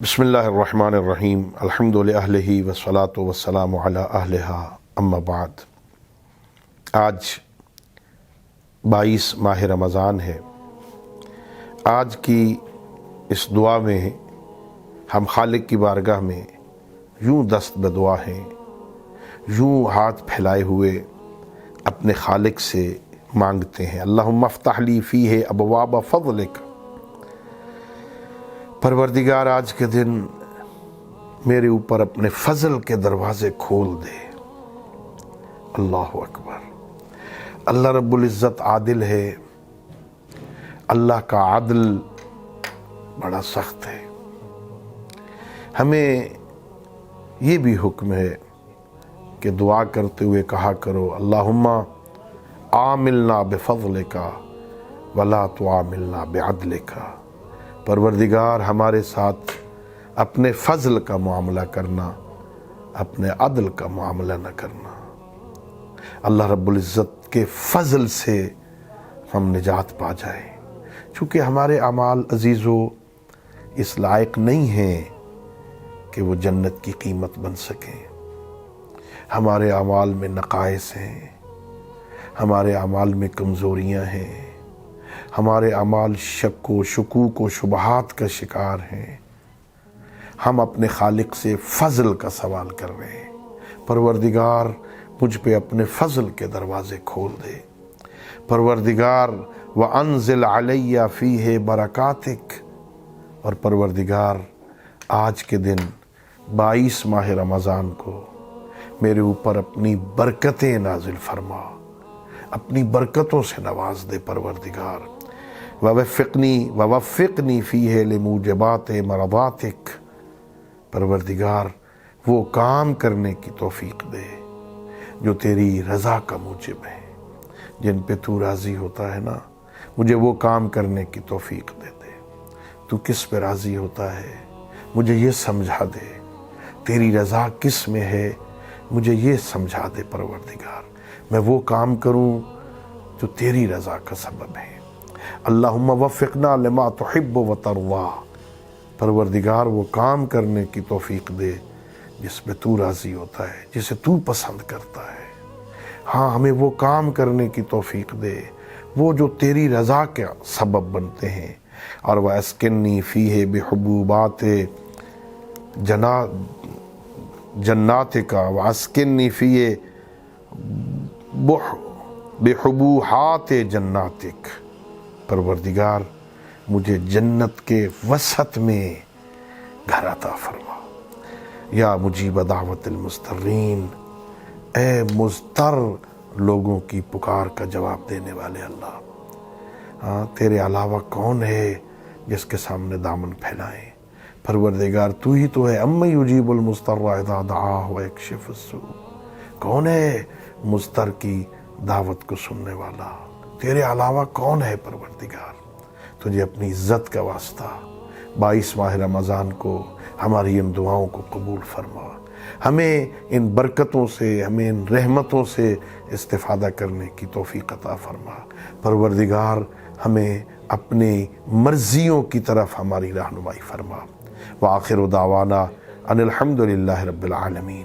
بسم اللہ الرحمن الرحیم الحمد للہ والصلاۃ والسلام علی اہلہا اما بعد۔ آج 22 ماہ رمضان ہے۔ آج کی اس دعا میں ہم خالق کی بارگاہ میں یوں دست بدعا ہیں، یوں ہاتھ پھیلائے ہوئے اپنے خالق سے مانگتے ہیں، اللہم افتح لی فیہ ابواب فضلک، پروردگار آج کے دن میرے اوپر اپنے فضل کے دروازے کھول دے۔ اللہ اکبر۔ اللہ رب العزت عادل ہے، اللہ کا عدل بڑا سخت ہے۔ ہمیں یہ بھی حکم ہے کہ دعا کرتے ہوئے کہا کرو، اللہم عاملنا بفضلک ولا تعاملنا بعدلک، پروردگار ہمارے ساتھ اپنے فضل کا معاملہ کرنا، اپنے عدل کا معاملہ نہ کرنا۔ اللہ رب العزت کے فضل سے ہم نجات پا جائیں، چونکہ ہمارے اعمال عزیزو اس لائق نہیں ہیں کہ وہ جنت کی قیمت بن سکیں۔ ہمارے اعمال میں نقائص ہیں، ہمارے اعمال میں کمزوریاں ہیں، ہمارے اعمال شک و شکوک و شبہات کا شکار ہیں۔ ہم اپنے خالق سے فضل کا سوال کر رہے ہیں، پروردگار مجھ پہ اپنے فضل کے دروازے کھول دے۔ پروردگار وَأَنزِلْ عَلَيَّ فِيهِ بَرَكَاتِكَ، اور پروردگار آج کے دن 22 ماہ رمضان کو میرے اوپر اپنی برکتیں نازل فرما، اپنی برکتوں سے نواز دے پروردگار۔ وَوَفِّقْنِي فِيهِ لِمُوجِبَاتِ مَرْضَاتِكَ، پروردگار وہ کام کرنے کی توفیق دے جو تیری رضا کا موجب ہے، جن پہ تو راضی ہوتا ہے نا، مجھے وہ کام کرنے کی توفیق دے دے۔ تو کس پہ راضی ہوتا ہے مجھے یہ سمجھا دے، تیری رضا کس میں ہے مجھے یہ سمجھا دے پروردگار، میں وہ کام کروں جو تیری رضا کا سبب ہے۔ اللہم وفقنا لما تحب و ترضا، پروردگار وہ کام کرنے کی توفیق دے جس پہ تو راضی ہوتا ہے، جسے تو پسند کرتا ہے۔ ہاں، ہمیں وہ کام کرنے کی توفیق دے وہ جو تیری رضا کے سبب بنتے ہیں۔ اور وَأَسْكِنِّي فِيهِ بِحُبُوبَاتِ جَنَّاتِكَ وَأَسْكِنِّي فِيهِ بِحُبُوحَاتِ جَنَّاتِكَ، پروردگار مجھے جنت کے وسط میں گھر عطا فرما۔ یا مجیب دعوت المضطرین، اے مضطر لوگوں کی پکار کا جواب دینے والے اللہ، ہاں تیرے علاوہ کون ہے جس کے سامنے دامن پھیلائیں؟ پروردگار تو ہی تو ہے، اَمَّن یُجِیبُ الْمُضْطَرَّ اِذَا دَعَاهُ وَیَکْشِفُ السُّوءَ، کون ہے مضطر کی دعوت کو سننے والا؟ تیرے علاوہ کون ہے پروردگار؟ تجھے اپنی عزت کا واسطہ 22 ماہ رمضان کو ہماری ان دعاؤں کو قبول فرما، ہمیں ان برکتوں سے، ہمیں ان رحمتوں سے استفادہ کرنے کی توفیق عطا فرما۔ پروردگار ہمیں اپنی مرضیوں کی طرف ہماری رہنمائی فرما۔ وآخر دعوانا ان الحمد للہ رب العالمین۔